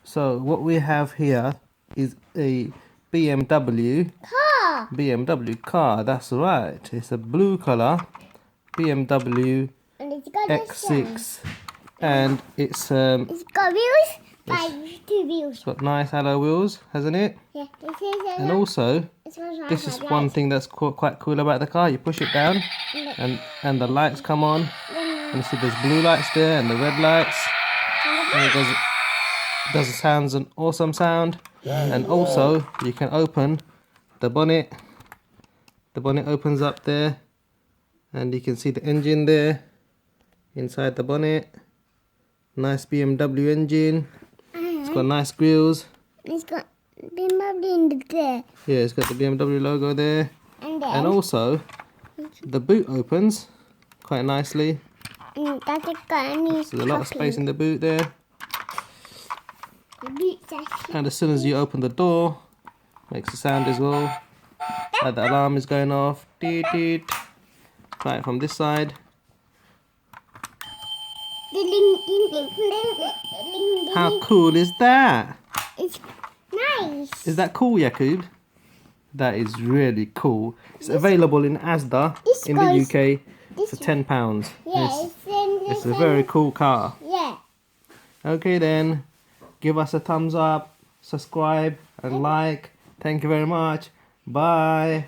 So what we have here is a BMW car. That's right. It's a blue color BMW And it's got X6, and it's got wheels. Two wheels. got nice alloy wheels, hasn't it? Yeah, it is. And also, It's got this is one thing that's quite cool about the car. You push it down, and the lights come on. And you see there's blue lights there and the red lights. And it does sounds an awesome sound. And also you can open the bonnet. The bonnet opens up there, and you can see the engine there inside the bonnet. Nice BMW engine. It's got nice grills. It's got BMW in there. Yeah, it's got the BMW logo there. And also the boot opens quite nicely. That's got There's a lot of space in the boot there. And as soon as you open the door, makes a sound as well. Like the alarm is going off. Deet, deet. Right from this side. How cool is that? It's nice. Is that cool, Yakub? That is really cool. It's available in Asda in the UK for £10. Yeah, It's a very cool car. Yeah. Okay then, give us a thumbs up, subscribe and like. Thank you very much. Bye.